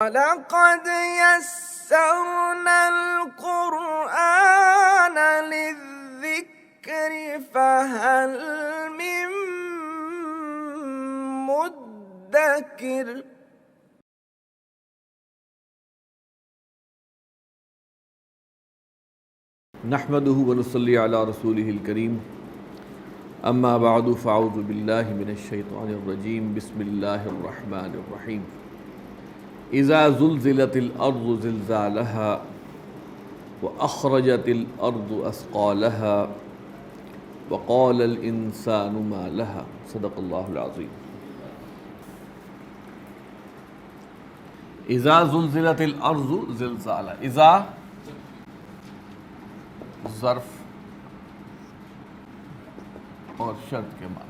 وَلَقَدْ يَسَّرْنَا الْقُرْآنَ لِلذِّكْرِ فَهَلْ مِن مُّدَّكِرٍ۔ نحمده ونصلي على رسوله الكريم اما بعد فاعوذ بالله من الشيطان الرجيم بسم الله الرحمن الرحيم اذا زلزلت الارض زلزالها واخرجت الارض اثقالها وقال الانسان ما لها صدق الله العظيم۔ اذا زلزلت الارض زلزالها، اذا ظرف اور شرط کے معنی۔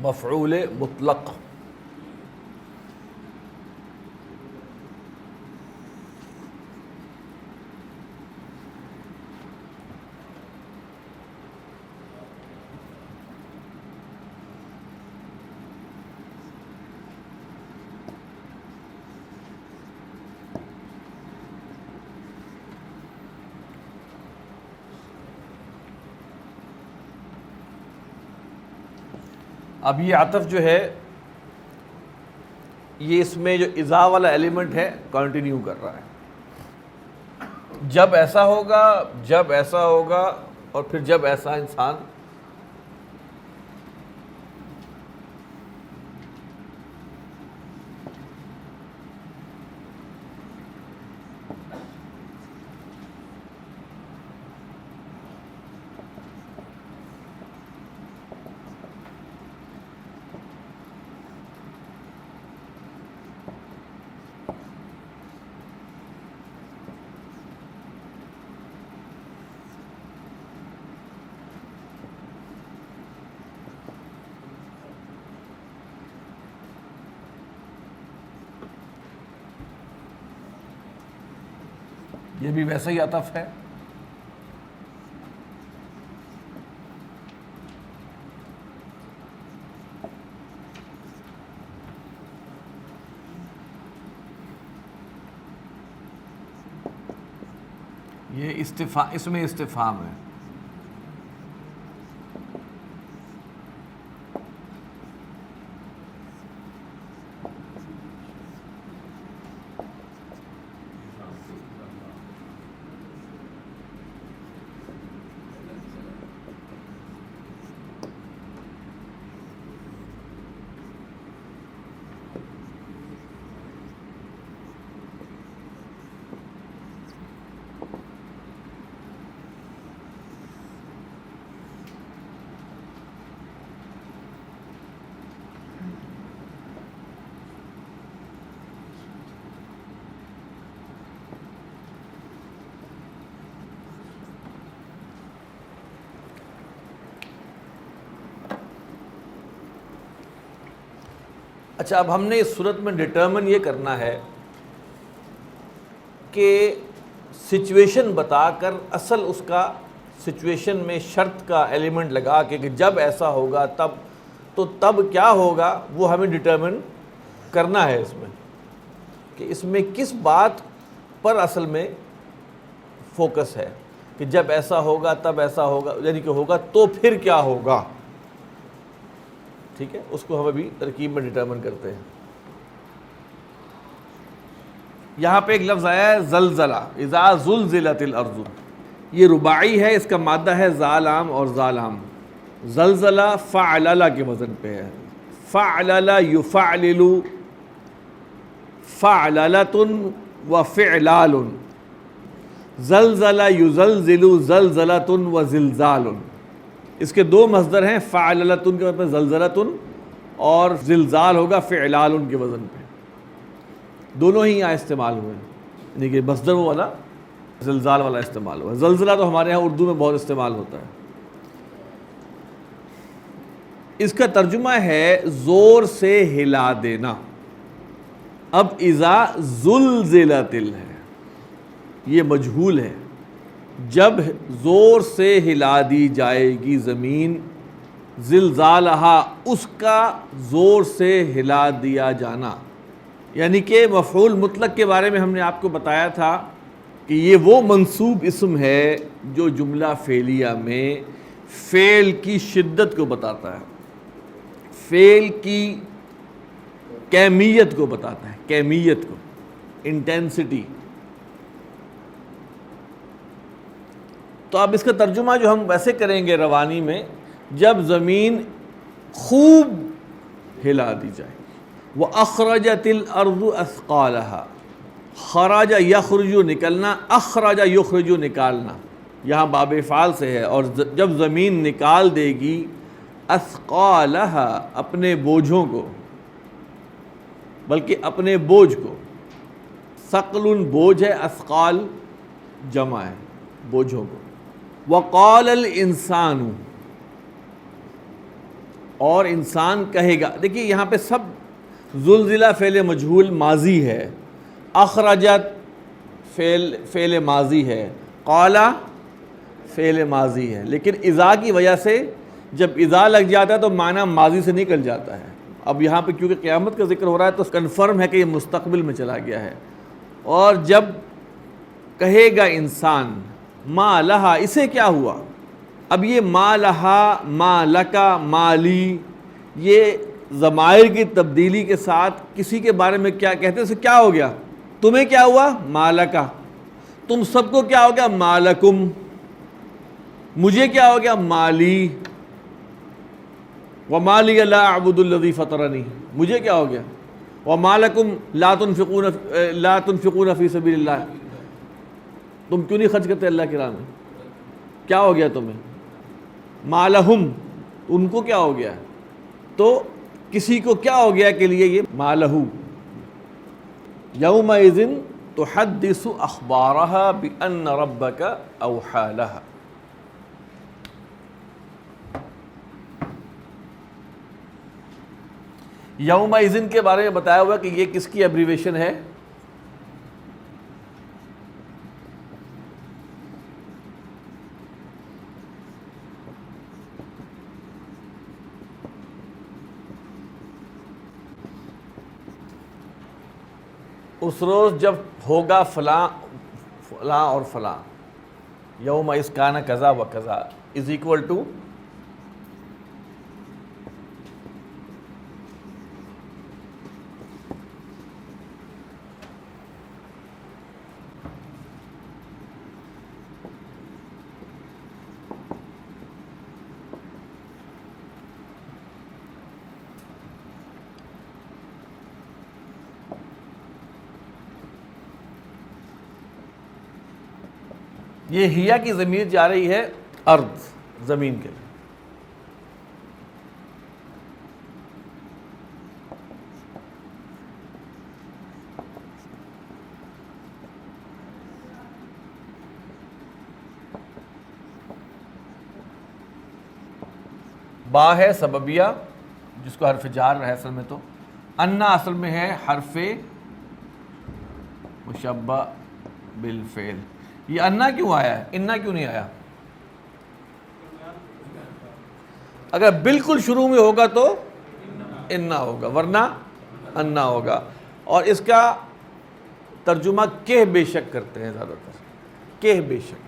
مفعول مطلق، اب یہ عطف جو ہے یہ اس میں جو اذا والا ایلیمنٹ ہے کنٹینیو کر رہا ہے، جب ایسا ہوگا، جب ایسا ہوگا، اور پھر جب ایسا انسان یہ بھی ویسا ہی عطف ہے۔ یہ اس میں استفہام ہے۔ اچھا، اب ہم نے اس صورت میں ڈٹرمن یہ کرنا ہے کہ سچویشن بتا کر اصل اس کا سچویشن میں شرط کا ایلیمنٹ لگا کے کہ جب ایسا ہوگا تب، تو تب کیا ہوگا وہ ہمیں ڈٹرمن کرنا ہے اس میں، کہ اس میں کس بات پر اصل میں فوکس ہے، کہ جب ایسا ہوگا تب ایسا ہوگا، یعنی کہ ہوگا تو پھر کیا ہوگا۔ ٹھیک ہے، اس کو ہم ابھی ترکیب میں ڈٹرمن کرتے ہیں۔ یہاں پہ ایک لفظ آیا ہے زلزلہ، اذا زلزلت الارض، یہ رباعی ہے، اس کا مادہ ہے زالام اور زالام۔ زلزلہ فعلل کے وزن پہ ہے، فعلل یفعلل، فعللۃ وفعلال، زلزلہ یزلزل زلزلۃ وزلزال۔ اس کے دو مصدر ہیں، فعللۃ کے مطلب زلزلۃ اور زلزال ہوگا فعلال کے وزن پہ، دونوں ہی یہاں استعمال ہوئے ہیں، یعنی کہ مصدر والا زلزال والا استعمال ہوا ہے۔ زلزلہ تو ہمارے ہاں اردو میں بہت استعمال ہوتا ہے۔ اس کا ترجمہ ہے زور سے ہلا دینا۔ اب اذا زلزلت ہے، یہ مجہول ہے، جب زور سے ہلا دی جائے گی زمین، زلزالہا اس کا زور سے ہلا دیا جانا، یعنی کہ مفعول مطلق کے بارے میں ہم نے آپ کو بتایا تھا کہ یہ وہ منصوب اسم ہے جو جملہ فعلیہ میں فعل کی شدت کو بتاتا ہے، فعل کی کیمیت کو بتاتا ہے، کیمیت کو، انٹینسٹی۔ تو اب اس کا ترجمہ جو ہم ویسے کریں گے روانی میں، جب زمین خوب ہلا دی جائے، وَأَخْرَجَتِ الْأَرْضُ أَثْقَالَهَا، خرج یخرج نکلنا، اخرج یخرج نکالنا، یہاں باب افعال سے ہے، اور جب زمین نکال دے گی اثقالها اپنے بوجھوں کو، بلکہ اپنے بوجھ کو، ثقل بوجھ ہے، اثقال جمع ہے بوجھوں کو، وقال الانسان اور انسان کہے گا۔ دیکھیے یہاں پہ سب زلزلہ فعل مجہول ماضی ہے، اخرجت فعل ماضی ہے، قالا فعل ماضی ہے، لیکن اذا کی وجہ سے جب اذا لگ جاتا ہے تو معنی ماضی سے نکل جاتا ہے۔ اب یہاں پہ کیونکہ قیامت کا ذکر ہو رہا ہے تو کنفرم ہے کہ یہ مستقبل میں چلا گیا ہے۔ اور جب کہے گا انسان ما لہا، اسے کیا ہوا؟ اب یہ ما لہا، ما لکا، ما لی، یہ ضمائر کی تبدیلی کے ساتھ کسی کے بارے میں کیا کہتے ہیں، اسے کیا ہو گیا؟ تمہیں کیا ہوا؟ ما لکا، تم سب کو کیا ہو گیا؟ ما لکم، مجھے کیا ہو گیا؟ ما لی، وما لی لا اعبد الذی فطرنی، مجھے کیا ہو گیا؟ وما لکم لا تنفقون فی سبیل اللہ، تم کیوں نہیں خرچ کرتے اللہ کی راہ میں؟ کیا ہو گیا تمہیں؟ ما لہم، ان کو کیا ہو گیا؟ تو کسی کو کیا ہو گیا کے لیے یہ ما لہو۔ یومئذ تحدث اخبارها بان ربک اوحی لها۔ یومئذ کے بارے میں بتایا ہوا کہ یہ کس کی ایبریویشن ہے؟ اس روز جب ہوگا فلاں فلاں اور فلاں، یوم اس کان کذا و کذا از اکول ٹو یہ ہیا کی ضمیر جا رہی ہے ارض، زمین کے لیے۔ با ہے سببیہ جس کو حرف جار ہے اصل میں، تو انا اصل میں ہے حرف مشبہ بالفعل۔ یہ انا کیوں آیا ہے؟ انا کیوں نہیں آیا؟ اگر بالکل شروع میں ہوگا تو انا ہوگا، ورنہ انا ہوگا۔ اور اس کا ترجمہ کہ بے شک کرتے ہیں زیادہ تر، کہ بے شک۔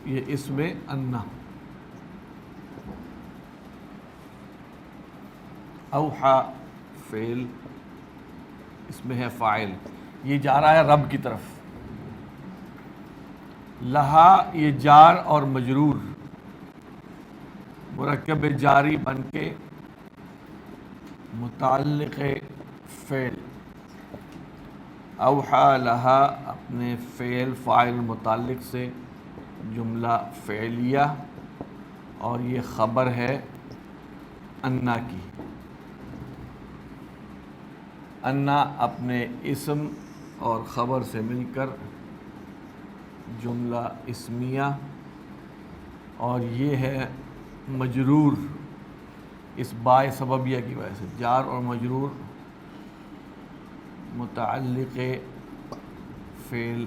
یہ اس میں انا، اوحا فعل، اس میں ہے فاعل، یہ جا رہا ہے رب کی طرف۔ لہا یہ جار اور مجرور مرکب جاری بن کے متعلق فعل، اوحا لہا اپنے فعل فاعل متعلق سے جملہ فعلیہ، اور یہ خبر ہے انا کی۔ انا اپنے اسم اور خبر سے مل کر جملہ اسمیہ، اور یہ ہے مجرور اس بائے سببیہ کی وجہ سے، جار اور مجرور متعلق فعل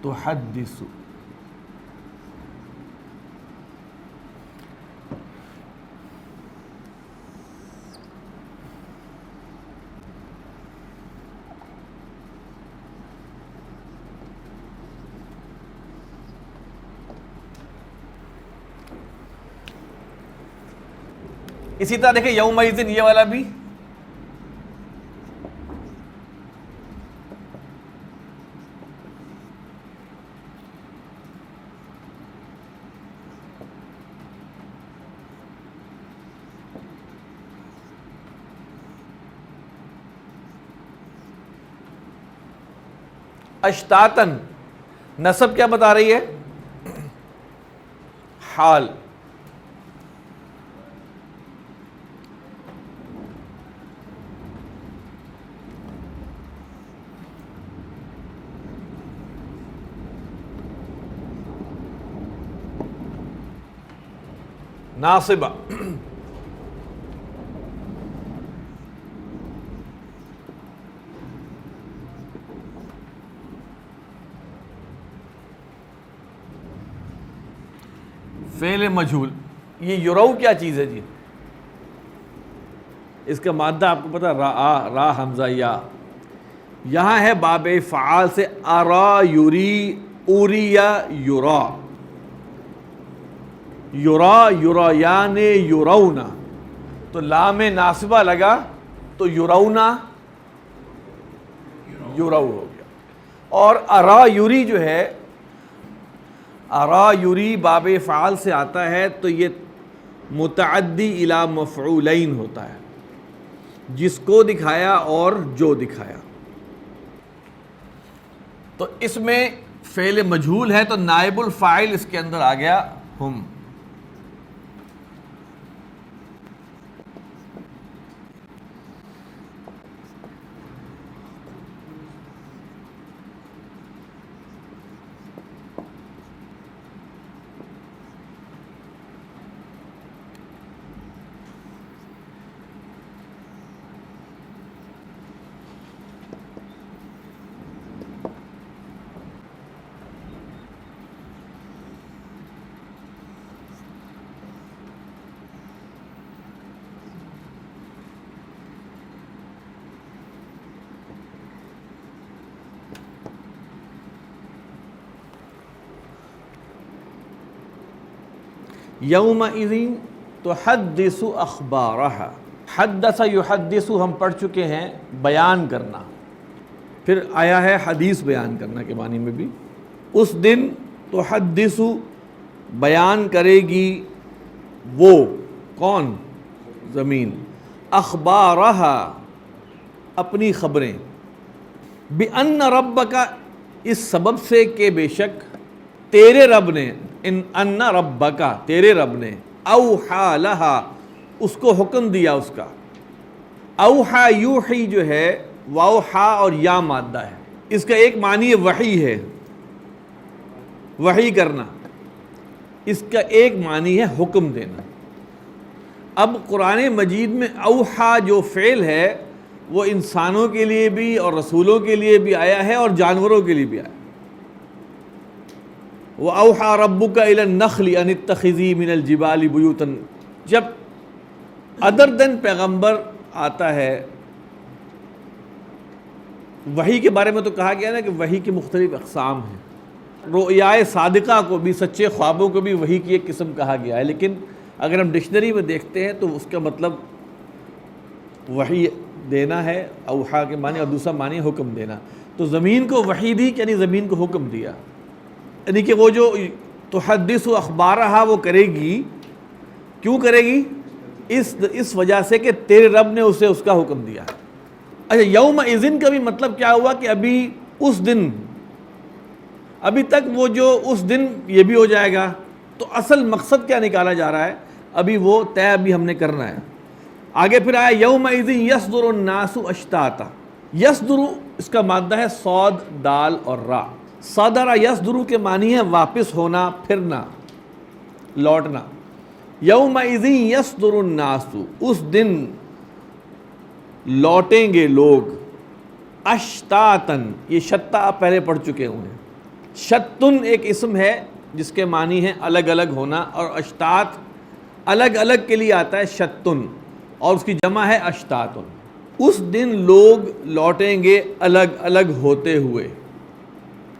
تحدث۔ اسی طرح دیکھیں یومئذ، یہ والا بھی اشتاتن، نصب کیا بتا رہی ہے؟ حال۔ ناصبہ، فعل مجہول۔ یہ یرو کیا چیز ہے جی؟ اس کا مادہ آپ کو پتا را حمزہ یا، یہاں ہے باب فعال سے ارا یری اوریا یرا، یرا یریان یرونا، تو لام ناصبہ لگا تو یرونا یرو ہو گیا۔ اور ارا یری جو ہے، ارا یری باب فعال سے آتا ہے تو یہ متعدی الی مفعولین ہوتا ہے، جس کو دکھایا اور جو دکھایا۔ تو اس میں فعل مجہول ہے تو نائب الفاعل اس کے اندر آ گیا ہم۔ یومئذ تحدث اخبارہا، حدث یحدث ہم پڑھ چکے ہیں بیان کرنا، پھر آیا ہے حدیث بیان کرنا کے معنی میں بھی۔ اس دن تحدث بیان کرے گی وہ کون؟ زمین، اخبارہا اپنی خبریں، بِأَنَّ رَبَّكَ اس سبب سے کہ بے شک تیرے رب نے، ان ربک تیرے رب نے، اوحا لہا اس کو حکم دیا اس کا۔ اوحا یوحی جو ہے واو ہا اور یا مادہ ہے، اس کا ایک معنی وحی ہے، وحی کرنا، اس کا ایک معنی ہے حکم دینا۔ اب قرآن مجید میں اوحا جو فعل ہے وہ انسانوں کے لیے بھی اور رسولوں کے لیے بھی آیا ہے اور جانوروں کے لیے بھی آیا ہے۔ وَأَوْحَى رَبُّكَ إِلَى النَّخْلِ أَنِ اتَّخِذِي مِنَ الْجِبَالِ بُيُوتًا، جب ادر دن پیغمبر آتا ہے، وحی کے بارے میں تو کہا گیا نا کہ وحی کی مختلف اقسام ہیں، رؤیائے صادقہ کو بھی، سچے خوابوں کو بھی وحی کی ایک قسم کہا گیا ہے، لیکن اگر ہم ڈکشنری میں دیکھتے ہیں تو اس کا مطلب وحی دینا ہے، اوحا کے معنی، اور دوسرا معنی حکم دینا۔ تو زمین کو وحی دی یعنی زمین کو حکم دیا، یعنی کہ وہ جو تحدث اخبارہا وہ کرے گی، کیوں کرے گی؟ اس وجہ سے کہ تیرے رب نے اسے اس کا حکم دیا. اچھا یوم اذن کا بھی مطلب کیا ہوا کہ ابھی اس دن، ابھی تک وہ جو اس دن یہ بھی ہو جائے گا. تو اصل مقصد کیا نکالا جا رہا ہے ابھی وہ طے ابھی ہم نے کرنا ہے. آگے پھر آیا یوم اذن یصدر الناس اشتاتا. یصدر اس کا مادہ ہے صاد دال اور را. صدر یصدر کے معنی ہے واپس ہونا، پھرنا، لوٹنا. یوم اذن یصدر الناس، اس دن لوٹیں گے لوگ. اشتاتن، یہ شتا آپ پہلے پڑھ چکے ہوئے ہیں. شتن ایک اسم ہے جس کے معنی ہے الگ الگ ہونا، اور اشتات الگ الگ کے لیے آتا ہے شتن، اور اس کی جمع ہے اشتاتن. اس دن لوگ لوٹیں گے الگ الگ ہوتے ہوئے.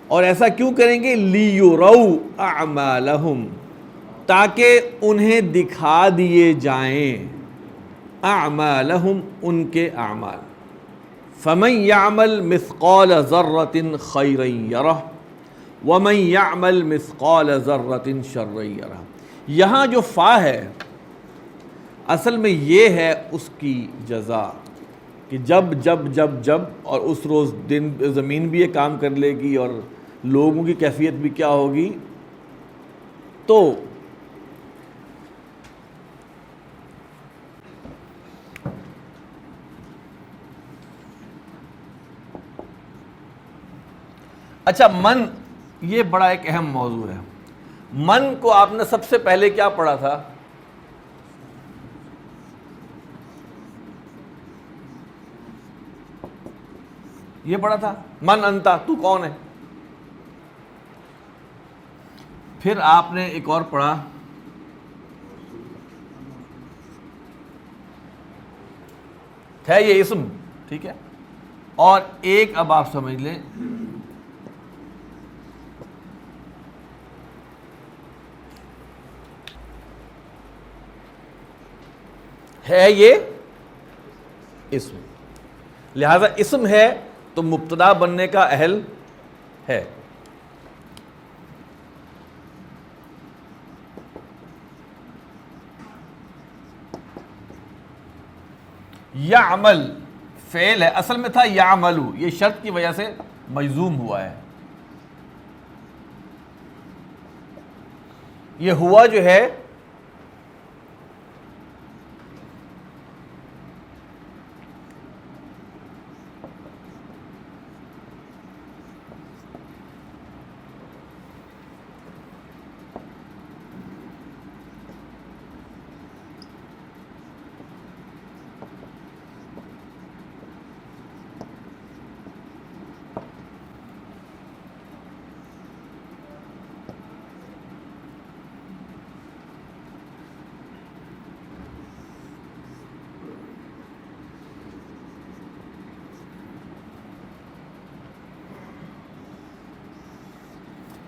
اور ایسا کیوں کریں گے؟ لیُرَوْا اعمالہم، تاکہ انہیں دکھا دیے جائیں اعمالہم، ان کے اعمال. فَمَنْ يَعْمَلْ مِثْقَالَ ذَرَّةٍ خَيْرًا يَرَهُ وَمَنْ يَعْمَلْ مِثْقَالَ ذَرَّةٍ شَرًّا يَرَهُ. یہاں جو فا ہے اصل میں یہ ہے اس کی جزا، کہ جب جب جب جب، اور اس روز دن زمین بھی یہ کام کر لے گی اور لوگوں کی کیفیت بھی کیا ہوگی. تو اچھا من، یہ بڑا ایک اہم موضوع ہے. من کو آپ نے سب سے پہلے کیا پڑھا تھا؟ یہ پڑھا تھا من انتا، تو کون ہے. پھر آپ نے ایک اور پڑھا ہے یہ اسم، ٹھیک ہے. اور ایک اب آپ سمجھ لیں ہے یہ اسم. لہذا اسم ہے تو مبتدا بننے کا اہل ہے. یعمل فعل ہے، اصل میں تھا یعملو، یہ شرط کی وجہ سے مجزوم ہوا ہے. یہ ہوا جو ہے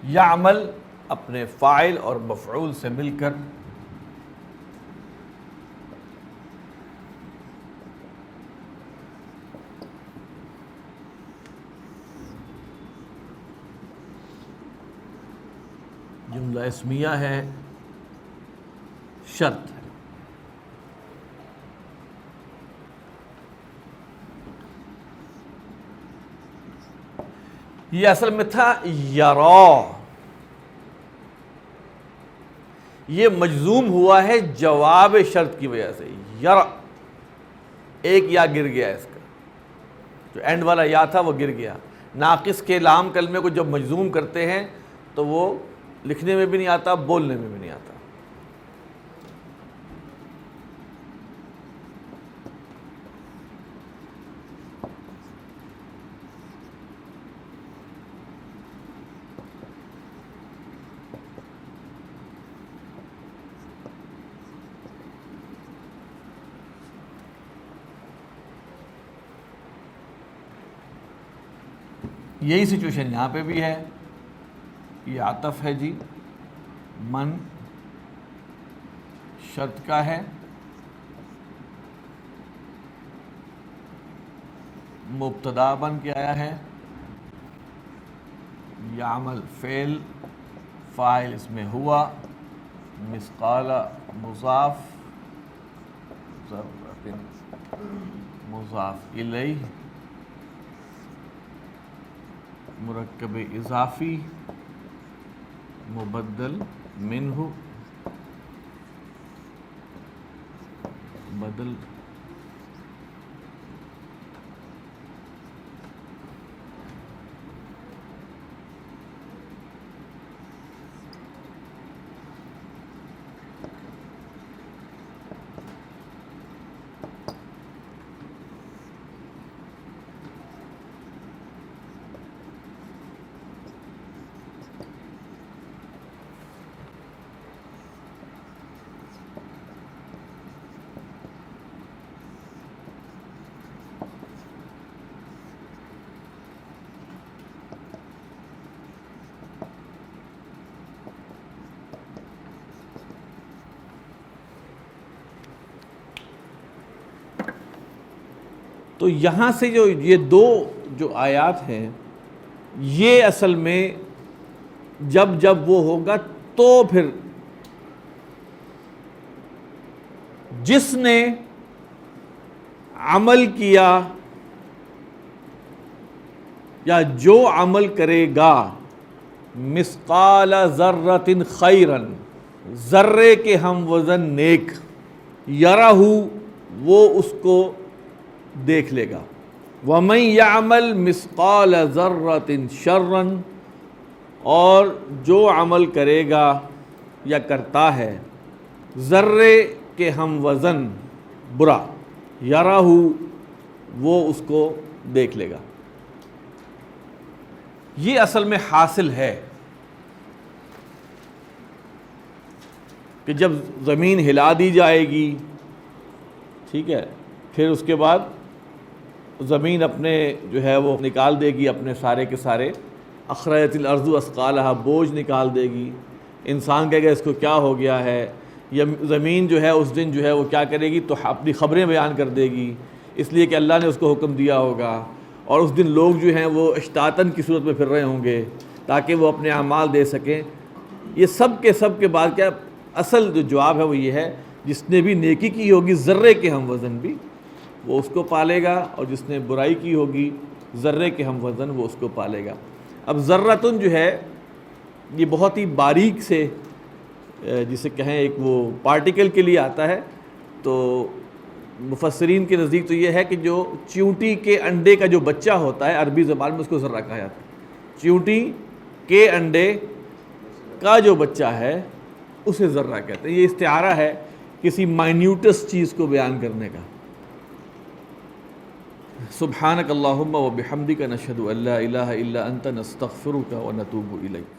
یعمل اپنے فاعل اور مفعول سے مل کر جملہ اسمیہ ہے، شرط ہے. یہ اصل میں تھا یرا، یہ مجزوم ہوا ہے جواب شرط کی وجہ سے. یرا، ایک یا گر گیا، اس کا جو اینڈ والا یا تھا وہ گر گیا. ناقص کے لام کلمے کو جب مجزوم کرتے ہیں تو وہ لکھنے میں بھی نہیں آتا، بولنے میں بھی نہیں آتا. یہی سچویشن یہاں پہ بھی ہے. یہ عطف ہے جی، من شرط کا ہے، مبتدا بن کے آیا ہے. یعمل فعل، فاعل اس میں ہوا، مثقال مضاف، ذرۃ مضاف الیہ مرکب اضافی مبدل منہ بدل تو یہاں سے جو یہ دو جو آیات ہیں یہ اصل میں جب وہ ہوگا تو پھر جس نے عمل کیا یا جو عمل کرے گا مثقال ذرۃ خیرا ذرے کے ہم وزن نیک یرہ وہ اس کو دیکھ لے گا وَمَن يَعْمَلْ مِثْقَالَ ذَرَّةٍ شَرًّا اور جو عمل کرے گا یا کرتا ہے ذرے کے ہم وزن برا یرہ وہ اس کو دیکھ لے گا. یہ اصل میں حاصل ہے کہ جب زمین ہلا دی جائے گی، ٹھیک ہے، پھر اس کے بعد زمین اپنے جو ہے وہ نکال دے گی اپنے سارے کے سارے اخرجت الارض اثقالہا بوجھ نکال دے گی. انسان کہے گا اس کو کیا ہو گیا ہے، یا زمین جو ہے اس دن جو ہے وہ کیا کرے گی تو اپنی خبریں بیان کر دے گی، اس لیے کہ اللہ نے اس کو حکم دیا ہوگا. اور اس دن لوگ جو ہیں وہ اشتاتاً کی صورت میں پھر رہے ہوں گے تاکہ وہ اپنے اعمال دے سکیں. یہ سب کے بعد کیا اصل جو جواب ہے وہ یہ ہے جس نے بھی نیکی کی ہوگی ذرے کے ہم وزن بھی وہ اس کو پالے گا، اور جس نے برائی کی ہوگی ذرے کے ہم وزن وہ اس کو پالے گا. اب ذرۃن جو ہے یہ بہت ہی باریک سے جسے کہیں ایک وہ پارٹیکل کے لیے آتا ہے. تو مفسرین کے نزدیک تو یہ ہے کہ جو چیونٹی کے انڈے کا جو بچہ ہوتا ہے عربی زبان میں اس کو ذرہ کہا جاتا ہے. چیونٹی کے انڈے کا جو بچہ ہے اسے ذرہ کہتے ہیں. یہ استعارہ ہے کسی مائنیوٹس چیز کو بیان کرنے کا. سبحانک اللہم و بحمدک نشہد ان لا الہ الا انت نستغفرک و نتوب الیک.